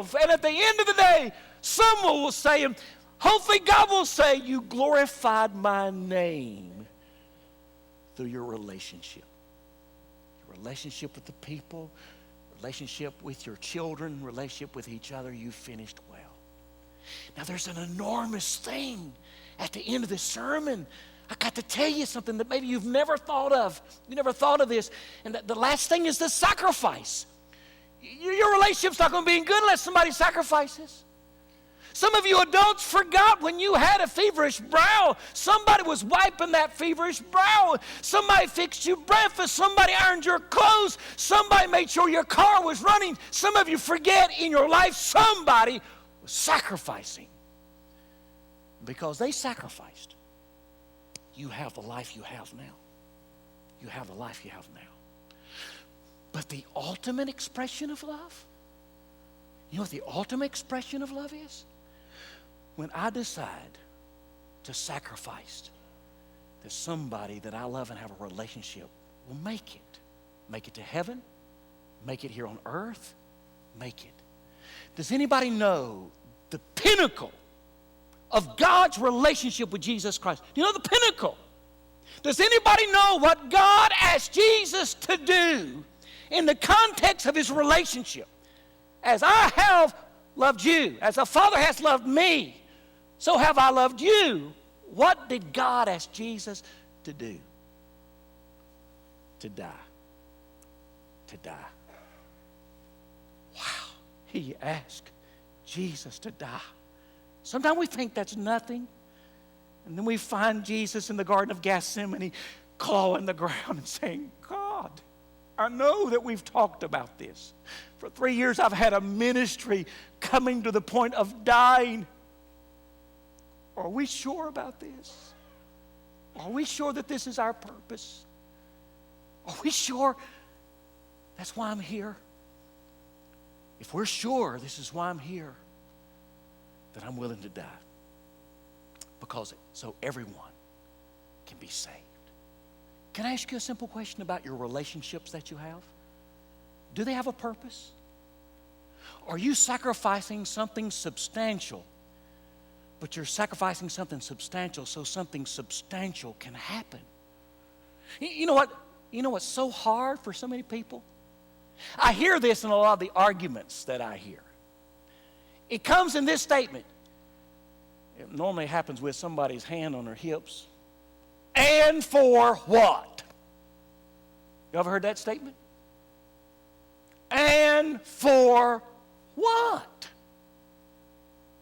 live. And at the end of the day, someone will say, and hopefully God will say, you glorified my name through your relationship. Your relationship with the people, relationship with your children, relationship with each other, you finished well. Now there's an enormous thing at the end of this sermon. I got to tell you something that maybe you've never thought of. You never thought of this. And the last thing is the sacrifice. Your relationship's not going to be good unless somebody sacrifices. Some of you adults forgot when you had a feverish brow, somebody was wiping that feverish brow. Somebody fixed you breakfast. Somebody ironed your clothes. Somebody made sure your car was running. Some of you forget in your life somebody was sacrificing. Because they sacrificed, you have the life you have now. You have the life you have now. But the ultimate expression of love, you know what the ultimate expression of love is? When I decide to sacrifice that somebody that I love and have a relationship will make it. Make it to heaven, make it here on earth, make it. Does anybody know the pinnacle of God's relationship with Jesus Christ? Do you know the pinnacle? Does anybody know what God asked Jesus to do in the context of his relationship? As I have loved you, as the Father has loved me, so have I loved you. What did God ask Jesus to do? To die. To die. Wow. He asked Jesus to die. Sometimes we think that's nothing. And then we find Jesus in the Garden of Gethsemane clawing the ground and saying, God, I know that we've talked about this. For 3 years I've had a ministry coming to the point of dying. Are we sure about this? Are we sure that this is our purpose? Are we sure that's why I'm here? If we're sure this is why I'm here, then I'm willing to die. Because so everyone can be saved. Can I ask you a simple question about your relationships that you have? Do they have a purpose? Are you sacrificing something substantial, but you're sacrificing something substantial so something substantial can happen? You know what? You know what's so hard for so many people? I hear this in a lot of the arguments that I hear. It comes in this statement. It normally happens with somebody's hand on their hips. And for what? You ever heard that statement? And for what?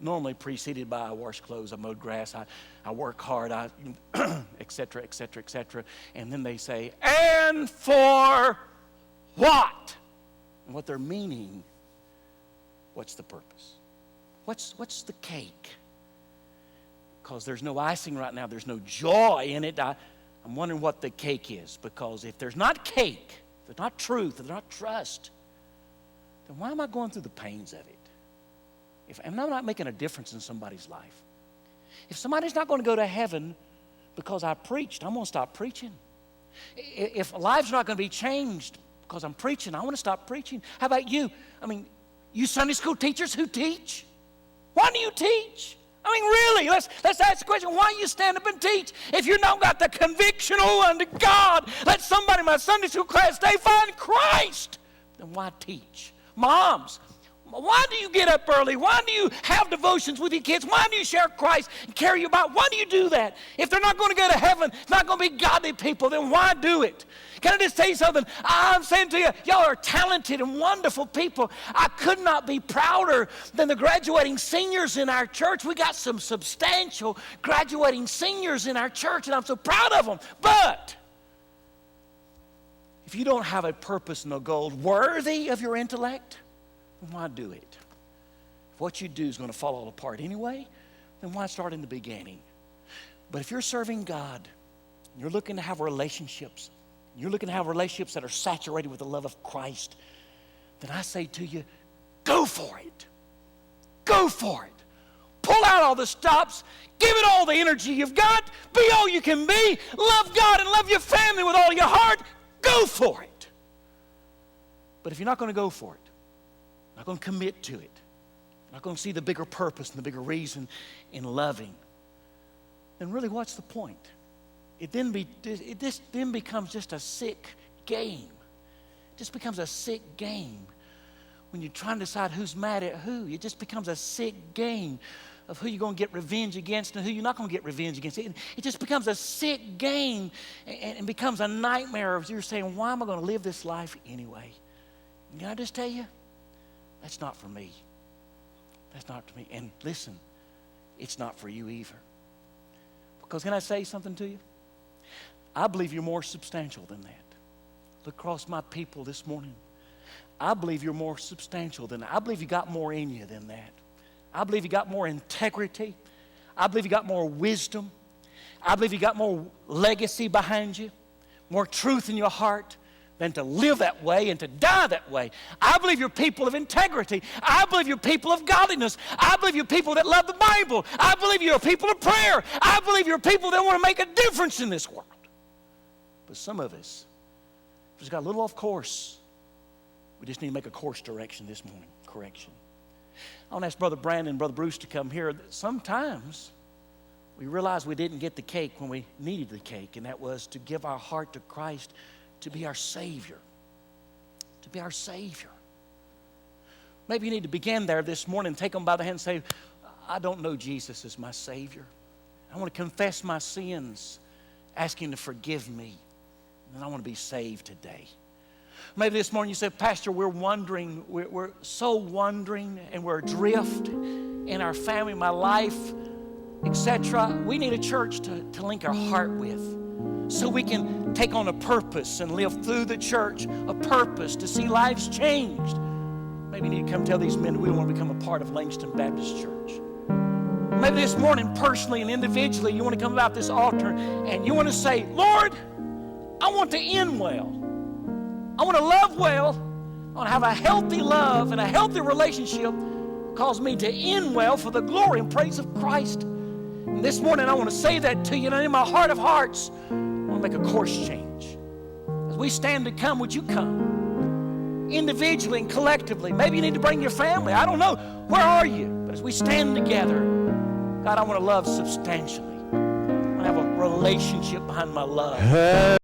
Normally preceded by I wash clothes, I mowed grass, I work hard, et cetera, et cetera, et cetera. And then they say, and for what? And what they're meaning, what's the purpose? What's the cake? Because there's no icing right now, there's no joy in it. I'm wondering what the cake is. Because if there's not cake, if there's not truth, if there's not trust, then why am I going through the pains of it? If I'm not making a difference in somebody's life. If somebody's not going to go to heaven because I preached, I'm going to stop preaching. If lives are not going to be changed because I'm preaching, I want to stop preaching. How about you? I mean, you Sunday school teachers who teach? Why do you teach? I mean, really, let's ask the question, why you stand up and teach? If you don't got the conviction unto God, let somebody in my Sunday school class, they find Christ. Then why teach? Moms, why do you get up early? Why do you have devotions with your kids? Why do you share Christ and carry you about? Why do you do that? If they're not going to go to heaven, not going to be godly people, then why do it? Can I just tell you something? I'm saying to you, y'all are talented and wonderful people. I could not be prouder than the graduating seniors in our church. We got some substantial graduating seniors in our church, and I'm so proud of them. But if you don't have a purpose and a goal worthy of your intellect, then why do it? If what you do is going to fall all apart anyway, then why start in the beginning? But if you're serving God, you're looking to have relationships, you're looking to have relationships that are saturated with the love of Christ, then I say to you, go for it. Go for it. Pull out all the stops. Give it all the energy you've got. Be all you can be. Love God and love your family with all your heart. Go for it. But if you're not going to go for it, not going to commit to it, not going to see the bigger purpose and the bigger reason in loving, then really what's the point? It then becomes just a sick game. It just becomes a sick game when you're trying to decide who's mad at who. It just becomes a sick game of who you're going to get revenge against and who you're not going to get revenge against. It just becomes a sick game and becomes a nightmare of you're saying, why am I going to live this life anyway? And can I just tell you, that's not for me. That's not for me. And listen, it's not for you either. Because can I say something to you? I believe you're more substantial than that. Look across my people this morning. I believe you're more substantial than that. I believe you got more in you than that. I believe you got more integrity. I believe you got more wisdom. I believe you got more legacy behind you, more truth in your heart than to live that way and to die that way. I believe you're people of integrity. I believe you're people of godliness. I believe you're people that love the Bible. I believe you're people of prayer. I believe you're people that want to make a difference in this world. But some of us just got a little off course. We just need to make a course correction this morning. I want to ask Brother Brandon and Brother Bruce to come here. Sometimes we realize we didn't get the cake when we needed the cake, and that was to give our heart to Christ, to be our Savior. To be our Savior. Maybe you need to begin there this morning, take them by the hand and say, I don't know Jesus as my Savior. I want to confess my sins, ask Him to forgive me, and I want to be saved today. Maybe this morning you say, Pastor, we're wondering, we're so wondering, and we're adrift in our family, my life, etc. We need a church to link our heart with so we can take on a purpose and live through the church, a purpose to see lives changed. Maybe you need to come tell these men that we want to become a part of Langston Baptist Church. Maybe this morning, personally and individually, you want to come about this altar and you want to say, Lord, I want to end well. I want to love well. I want to have a healthy love and a healthy relationship cause me to end well for the glory and praise of Christ. And this morning I want to say that to you, and in my heart of hearts, I want to make a course change. As we stand to come, would you come? Individually and collectively. Maybe you need to bring your family. I don't know. Where are you? But as we stand together, God, I want to love substantially. I want to have a relationship behind my love.